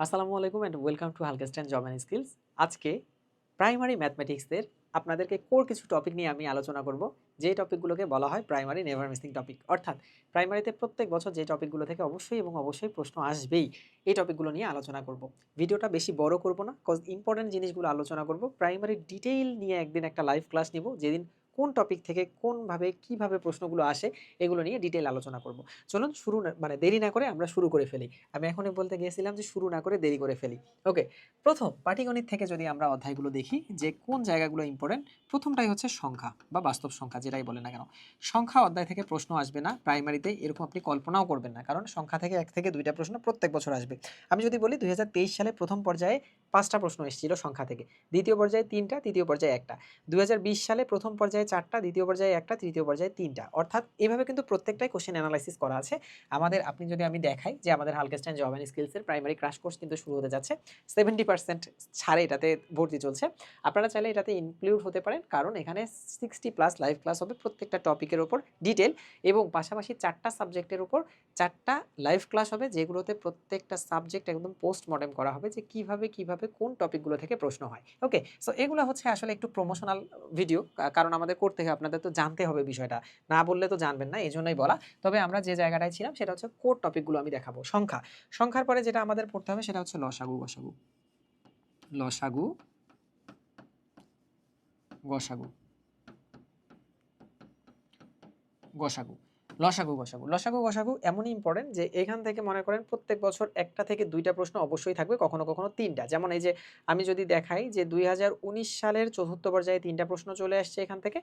আসসালামু আলাইকুম and welcome to হালকেস্টাইন জব অ্যান্ড স্কিলস। আজকে প্রাইমারি ম্যাথমেটিক্সের আপনাদেরকে কোর কিছু টপিক নিয়ে আমি আলোচনা করব, যে টপিকগুলোকে বলা হয় প্রাইমারি নেভার মিসিং টপিক। অর্থাৎ প্রাইমারিতে প্রত্যেক বছর যে টপিকগুলো থেকে অবশ্যই এবং অবশ্যই প্রশ্ন আসবেই, এই টপিকগুলো নিয়ে আলোচনা করব। ভিডিওটা বেশি বড় করব না, কজ ইম্পর্টেন্ট জিনিসগুলো আলোচনা করব। প্রাইমারি ডিটেইল নিয়ে একদিন একটা লাইভ ক্লাস নিব, যেদিন কোন টপিক থেকে কোনভাবে কিভাবে প্রশ্নগুলো আসে এগুলো নিয়ে ডিটেইল আলোচনা করব। চলুন দেরি না করে আমরা শুরু করে ফেলি। আমি এখনই বলতে গিয়েছিলাম যে শুরু না করে দেরি করে ফেলি। ওকে, প্রথম পাটিগণিত থেকে যদি আমরা অধ্যায়গুলো দেখি যে কোন জায়গাগুলো ইম্পর্টেন্ট, প্রথমটাই হচ্ছে সংখ্যা বা বাস্তব সংখ্যা, যেটাই বলে না কেন। সংখ্যা অধ্যায় থেকে প্রশ্ন আসবে না প্রাইমারিতে, এরকম আপনি কল্পনাও করবেন না, কারণ সংখ্যা থেকে 1 থেকে 2টা প্রশ্ন প্রত্যেক বছর আসবে। আমি যদি বলি 2023 সালে প্রথম পর্যায়ে 5টা প্রশ্ন এসেছিল সংখ্যা থেকে, দ্বিতীয় পর্যায়ে 3টা, তৃতীয় পর্যায়ে 1টা। 2020 সালে প্রথম পর্যায়ে 4টা, দ্বিতীয় পর্যায়ে 1টা, তৃতীয় পর্যায়ে 3টা। অর্থাৎ এভাবে কিন্তু প্রত্যেকটাই কোশ্চেন অ্যানালাইসিস করা আছে। আমি দেখাই যে আমাদের হালকেস্টাইন জব অ্যান্ড স্কিলসের প্রাইমারি ক্র্যাশ কোর্স কিন্তু শুরু হতে যাচ্ছে। 70% ছাড়ে এটাতে ভর্তি চলছে। আপনারা চাইলে এটাতে ইনক্লুড হতে পারেন, কারণ এখানে 60+ লাইভ ক্লাস হবে প্রত্যেকটা টপিকের উপর ডিটেল, এবং পাশাপাশি 4টা সাবজেক্টের উপর 4টা লাইভ ক্লাস হবে, যেগুলোতে প্রত্যেকটা সাবজেক্ট একদম পোস্টমর্টেম করা হবে যে কিভাবে কিভাবে কোন টপিকগুলো থেকে প্রশ্ন হয়। ওকে, সো এগুলো হচ্ছে আসলে একটু প্রমোশনাল ভিডিও, কারণ আমাদের করতে হবে, আপনাদের তো জানতে হবে বিষয়টা, না বললে তো জানবেন না, এই জন্যই বলা। তবে আমরা যে জায়গাটায় ছিলাম সেটা হচ্ছে কোর টপিকগুলো আমি দেখাবো। সংখ্যার পরে যেটা আমাদের পড়তে হবে সেটা হচ্ছে লসাগু, গসাগু, লসাগু, গসাগু, গসাগু, লসাগু, গসাগু, লসাগু, গসাগু এমনই ইম্পর্টেন্ট যে এখান থেকে মনে করেন প্রত্যেক বছর 1টা থেকে 2টা প্রশ্ন অবশ্যই থাকবে, কখনো কখনো 3টা। যেমন এই যে আমি যদি দেখাই যে 2019 সালের চতুর্থ পর্যায়ে 3টা প্রশ্ন চলে আসছে এখান থেকে।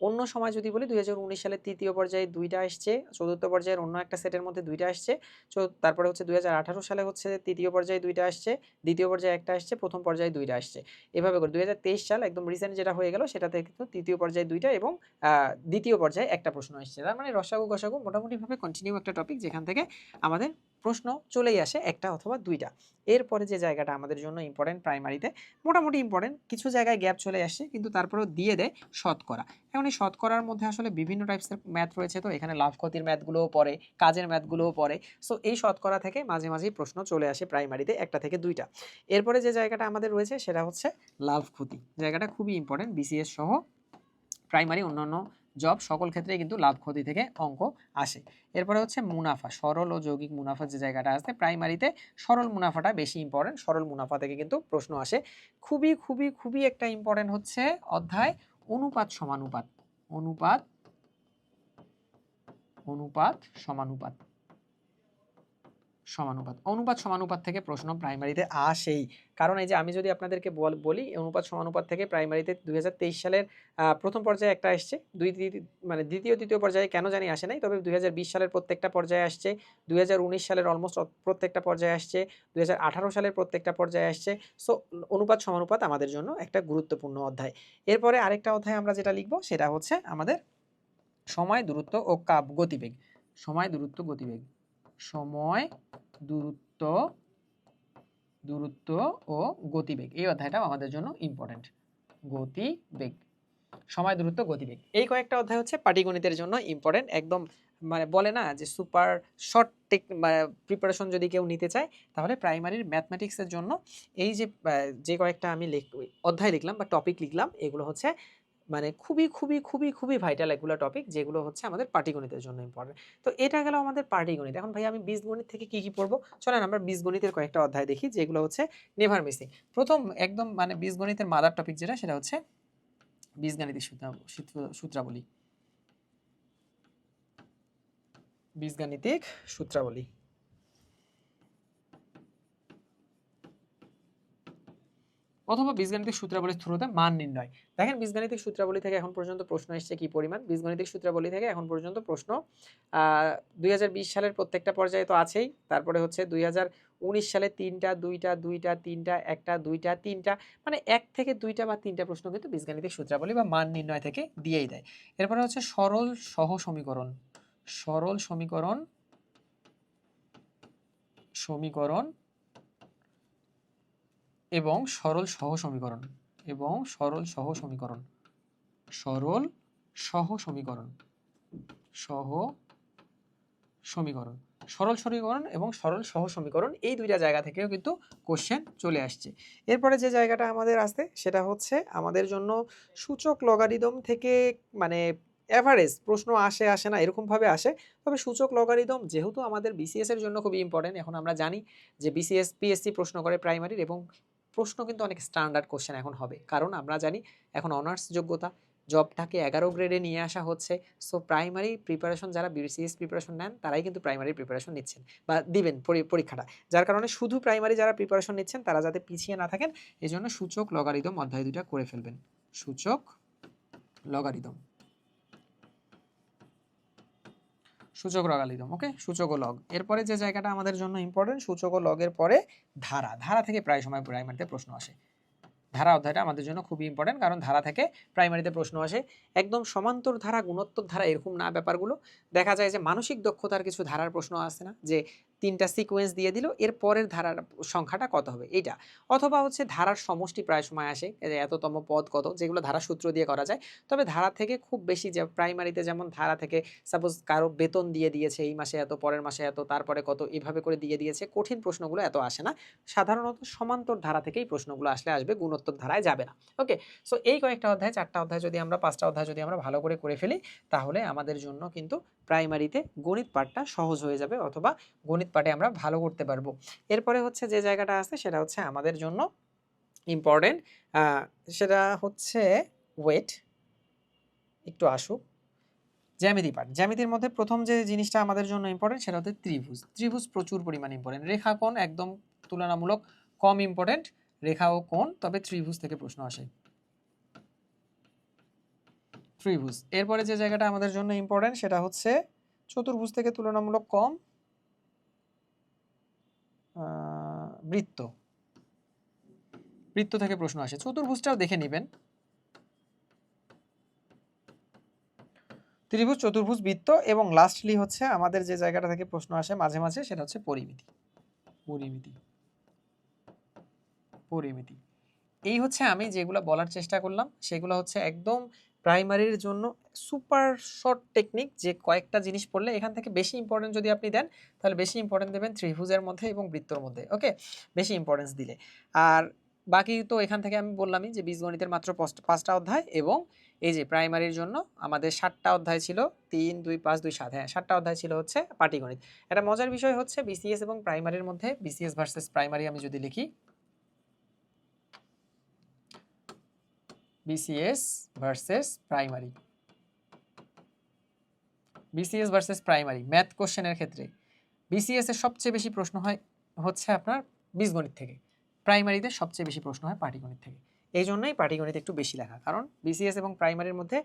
অন্য সময় যদি বলি 2019 সালের তৃতীয় পর্যায়ে 2টা আসছে, চতুর্থ পর্যায়ের অন্য একটা সেটের মধ্যে 2টা আসছে। তারপরে হচ্ছে 2018 সালে হচ্ছে তৃতীয় পর্যায়ে 2টা আসছে, দ্বিতীয় পর্যায়ে 1টা আসছে, প্রথম পর্যায়ে 2টা আসছে। এভাবে করে 2023 সাল একদম রিসেন্ট যেটা হয়ে গেল সেটাতে কিন্তু তৃতীয় পর্যায়ে 2টা এবং দ্বিতীয় পর্যায়ে একটা প্রশ্ন আসছে। তার মানে রসাগু গসাগু মোটামুটিভাবে কন্টিনিউ একটা টপিক, যেখান থেকে আমাদের প্রশ্ন চলেই আসে একটা অথবা 2টা। এরপরে যে জায়গাটা আমাদের জন্য ইম্পর্টেন্ট প্রাইমারিতে, মোটামুটি ইম্পর্টেন্ট, কিছু জায়গায় গ্যাপ চলে আসছে কিন্তু তারপরেও দিয়ে দেয় শতকরা। এখন এই শতকরার মধ্যে আসলে বিভিন্ন টাইপসের ম্যাথ রয়েছে, তো এখানে লাভ ক্ষতির ম্যাথগুলোও পড়ে, কাজের ম্যাথগুলোও পড়ে। সো এই শতকরা থেকে মাঝে মাঝেই প্রশ্ন চলে আসে প্রাইমারিতে 1টা থেকে 2টা। এরপরে যে জায়গাটা আমাদের রয়েছে সেটা হচ্ছে লাভ ক্ষতি, জায়গাটা খুবই ইম্পর্টেন্ট, বিসিএস সহ প্রাইমারি অন্যান্য জব সকল ক্ষেত্রে কিন্তু লাভ ক্ষতি থেকে অঙ্ক আসে। এরপরে হচ্ছে মুনাফা, সরল ও যৌগিক মুনাফা যে জায়গাটা আছে প্রাইমারিতে, সরল মুনাফাটা বেশি ইম্পর্টেন্ট, সরল মুনাফা থেকে কিন্তু প্রশ্ন আসে। খুবই খুবই খুবই একটা ইম্পর্টেন্ট হচ্ছে অধ্যায় অনুপাত সমানুপাত, অনুপাত, অনুপাত সমানুপাত, সমানুপাত, অনুপাত সমানুপাত থেকে প্রশ্ন প্রাইমারিতে আসেই। কারণ এই যে আমি যদি আপনাদেরকে বলি অনুপাত সমানুপাত থেকে প্রাইমারিতে 2023 সালের প্রথম পর্যায়ে একটা আসছে, দ্বিতীয় তৃতীয় পর্যায়ে কেন জানি আসে নাই, তবে 2020 সালের প্রত্যেকটা পর্যায়ে আসছে, 2019 সালের অলমোস্ট প্রত্যেকটা পর্যায়ে আসছে, 2018 সালের প্রত্যেকটা পর্যায়ে আসছে। সো অনুপাত সমানুপাত আমাদের জন্য একটা গুরুত্বপূর্ণ অধ্যায়। এরপরে আরেকটা অধ্যায় আমরা যেটা লিখব সেটা হচ্ছে আমাদের সময়, দূরত্ব ও গতিবেগ, সময়, দূরত্ব, গতিবেগ, সময়, দূরত্ব, দূরত্ব ও গতিবেগ, এই অধ্যায়টাও আমাদের জন্য ইম্পর্টেন্ট। গতিবেগ, সময়, দূরত্ব, গতিবেগ, এই কয়েকটা অধ্যায় হচ্ছে পাটিগণিতের জন্য ইম্পর্টেন্ট। একদম বলে না যে সুপার শর্ট প্রিপারেশন যদি কেউ নিতে চায়, তাহলে প্রাইমারির ম্যাথমেটিক্সের জন্য এই যে কয়েকটা আমি অধ্যায় লিখলাম বা টপিক লিখলাম, এগুলো হচ্ছে খুবই খুবই খুবই খুবই ভাইটাল এগুলো টপিক, যেগুলো হচ্ছে আমাদের পাটিগণিতের জন্য ইম্পর্টেন্ট। তো এটা গেল আমাদের পাটিগণিত। এখন ভাই আমি বীজগণিত থেকে কি কি পড়বো, চলেন আমরা বীজগণিতের কয়েকটা অধ্যায় দেখি যেগুলো হচ্ছে নেভার মিসিং। প্রথম একদম বীজগণিতের মাদার টপিক যেটা, সেটা হচ্ছে বীজগাণিতিক সূত্রাবলী, বীজগাণিতিক সূত্রাবলী। অথবা বীজগাণিতিক সূত্রাবলীর থ্রুতে মান নির্ণয়। দেখেন বীজগাণিতিক সূত্রাবলী থেকে এখন পর্যন্ত প্রশ্ন এসেছে কি পরিমাণ, বীজগাণিতিক সূত্রাবলী থেকে এখন পর্যন্ত প্রশ্ন 2020 সালের প্রত্যেকটা পর্যায়ে তো আছেই, তারপরে হচ্ছে 2019 সালে 3টা, 2টা, 2টা, 3টা, 1টা, 2টা, 3টা, 1 থেকে 2টা বা 3টা প্রশ্ন কিন্তু বীজগাণিতিক সূত্রাবলী বা মান নির্ণয় থেকে দিয়েই দেয়। এরপরে হচ্ছে সরল সহ সমীকরণ, সরল সমীকরণ, সমীকরণ এবং সরল সহ সমীকরণ, এবং সরল সহ সমীকরণ, সরল সহ সমীকরণ, সহ সমীকরণ, সরল সমীকরণ এবং সরল সহ সমীকরণ, এই দুইটা জায়গা থেকেও কিন্তু কোশ্চেন চলে আসছে। এরপরে যে জায়গাটা আমাদের আসে সেটা হচ্ছে আমাদের জন্য সূচক লগারিদম থেকে মানে অ্যাভারেজ প্রশ্ন আসে না এরকমভাবে আসে। তবে সূচক লগারিদম যেহেতু আমাদের বিসিএস এর জন্য খুবই ইম্পর্টেন্ট, এখন আমরা জানি যে বিসিএস পিএসসি প্রশ্ন করে প্রাইমারির, এবং প্রশ্ন কিন্তু অনেক স্ট্যান্ডার্ড কোশ্চেন এখন হবে, কারণ আমরা জানি এখন অনার্স যোগ্যতা জবটাকে 11 গ্রেডে নিয়ে আসা হচ্ছে। সো প্রাইমারি প্রিপারেশন যারা বিসিএস প্রিপারেশন নেন তারাই কিন্তু প্রাইমারি প্রিপারেশন নিচ্ছেন বা দিবেন পরীক্ষাটা, যার কারণে শুধু প্রাইমারি যারা প্রিপারেশন নিচ্ছেন তারা যাতে পিছিয়ে না থাকেন এই জন্য সূচক লগারিদম অধ্যায় দুটা করে ফেলবেন। সূচক লগারিদম, সূচক লগারিদম, ওকে, সূচক ও লগ। এরপরে যে জায়গাটা আমাদের জন্য ইম্পর্টেন্ট, সূচক ও লগের পরে ধারা, ধারা থেকে প্রায় সময় প্রাইমারিতে প্রশ্ন আসে। ধারা অধ্যায়টা আমাদের জন্য খুবই ইম্পর্টেন্ট, কারণ ধারা থেকে প্রাইমারিতে প্রশ্ন আসে। একদম সমান্তর ধারা গুণোত্তর ধারা এরকম না ব্যাপারগুলো, দেখা যায় যে মানসিক দক্ষতার কিছু ধারার প্রশ্ন আসে না, যে 3টা সিকোয়েন্স দিয়ে দিল এর পরের ধারার সংখ্যাটা কত হবে এইটা, অথবা হচ্ছে ধারার সমষ্টি প্রায় সময় আসে, এততম পদ কত, যেগুলো ধারা সূত্র দিয়ে করা যায়। তবে ধারা থেকে খুব বেশি, যে প্রাইমারিতে যেমন ধারা থেকে সাপোজ কারো বেতন দিয়ে দিয়েছে এই মাসে এত, পরের মাসে এত, তারপরে কত, এভাবে করে দিয়ে দিয়েছে, কঠিন প্রশ্নগুলো এত আসে না। সাধারণত সমান্তর ধারা থেকেই প্রশ্নগুলো আসবে, গুণোত্তর ধারায় যাবে না। ওকে, সো এই কয়েকটা অধ্যায়, 4টা অধ্যায় যদি আমরা, 5টা অধ্যায় যদি আমরা ভালো করে ফেলি, তাহলে আমাদের জন্য কিন্তু প্রাইমারিতে গণিত পাঠটা সহজ হয়ে যাবে, অথবা গণিত পাঠে আমরা ভালো করতে পারবো। এরপরে হচ্ছে যে জায়গাটা আছে সেটা হচ্ছে আমাদের জন্য ইম্পর্টেন্ট, সেটা হচ্ছে ওয়েট, একটু আসুক জ্যামিতি পাঠ। জ্যামিতির মধ্যে প্রথম যে জিনিসটা আমাদের জন্য ইম্পর্টেন্ট সেটা হচ্ছে ত্রিভুজ। ত্রিভুজ প্রচুর পরিমাণে ইম্পর্টেন্ট, রেখা কোণ একদম তুলনামূলক কম ইম্পর্টেন্ট, রেখা ও কোণ, তবে ত্রিভুজ থেকে প্রশ্ন আসে। ত্রিভুজ। এরপরে যে জায়গাটা আমাদের জন্য ইম্পর্টেন্ট সেটা হচ্ছে চতুর্ভুজ থেকে তুলনামূলক কম, বৃত্ত, বৃত্ত থেকে প্রশ্ন আসে। চতুর্ভুজটাও দেখে নেবেন, ত্রিভুজ, চতুর্ভুজ, বৃত্ত, এবং লাস্টলি হচ্ছে আমাদের যে জায়গাটা থেকে প্রশ্ন আসে মাঝে মাঝে সেটা হচ্ছে পরিমিতি। পরিমিতি, পরিমিতি, এই হচ্ছে আমি যেগুলো বলার চেষ্টা করলাম সেগুলো হচ্ছে একদম প্রাইমারির জন্য সুপার শর্ট টেকনিক, যে কয়েকটা জিনিস পড়লে এখান থেকে বেশি ইম্পর্টেন্স যদি আপনি দেন তাহলে বেশি ইম্পর্টেন্স দেবেন ত্রিভুজের মধ্যে এবং বৃত্তর মধ্যে, ওকে, বেশি ইম্পর্টেন্স দিলে। আর বাকি তো এখান থেকে আমি বললামই যে বীজগণিতের মাত্র 5টা অধ্যায়, এবং এই যে প্রাইমারির জন্য আমাদের 7টা অধ্যায় ছিল, 3, 2, 5, 2, 7, হ্যাঁ 7টা অধ্যায় ছিল হচ্ছে পাটিগণিত। একটা মজার বিষয় হচ্ছে বিসিএস এবং প্রাইমারির মধ্যে, বিসিএস ভার্সেস প্রাইমারি আমি যদি লিখি, BCS versus primary, BCS versus primary math কোশ্চেনের ক্ষেত্রে বিসিএস এর সবচেয়ে বেশি প্রশ্ন হয় হচ্ছে আপনার বীজগণিত থেকে, প্রাইমারিতে সবচেয়ে বেশি প্রশ্ন হয় পাটিগণিত থেকে। এই জন্যই পাটিগণিত একটু বেশি লেখা, কারণ বিসিএস এবং প্রাইমারির মধ্যে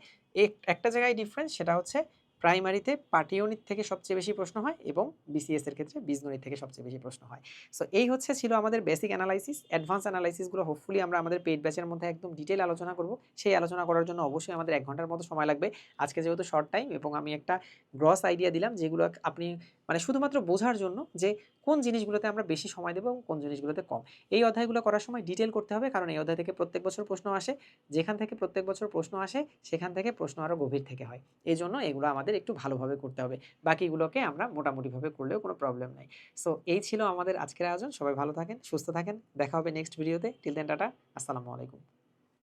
একটা জায়গায় ডিফারেন্স, সেটা হচ্ছে প্রাইমারিতে পাটিগণিত থেকে সবচেয়ে বেশি প্রশ্ন হয় এবং বিসিএস এর ক্ষেত্রে বীজগণিত থেকে সবচেয়ে বেশি প্রশ্ন হয়। সো এই হচ্ছে ছিল আমাদের বেসিক অ্যানালাইসিস। অ্যাডভান্স অ্যানালাইসিসগুলো হোপফুলি আমরা আমাদের পেইড ব্যাচের মধ্যে একদম ডিটেইল আলোচনা করব। সেই আলোচনা করার জন্য অবশ্যই আমাদের 1 ঘন্টার মতো সময় লাগবে। আজকে যেহেতু শর্ট টাইম, এবং আমি একটা গ্রস আইডিয়া দিলাম যেগুলো আপনি মানে শুধুমাত্র বোঝার জন্য, যে কোন জিনিসগুলোতে আমরা বেশি সময় দেবো এবং কোন জিনিসগুলোতে কম। এই অধ্যায়গুলো করার সময় ডিটেল করতে হবে, কারণ এই অধ্যায় থেকে প্রত্যেক বছর প্রশ্ন আসে, যেখান থেকে প্রত্যেক বছর প্রশ্ন আসে সেখান থেকে প্রশ্ন আরও গভীর থেকে হয়। এই জন্য এগুলো আমাদের একটু ভালোভাবে করতে হবে, বাকিগুলোকে আমরা মোটামুটিভাবে করলেও কোনো প্রবলেম নাই। সো এই ছিল আমাদের আজকের আয়োজন। সবাই ভালো থাকেন, সুস্থ থাকেন, দেখা হবে নেক্সট ভিডিওতে। টিল দেন টাটা, আসসালামু আলাইকুম।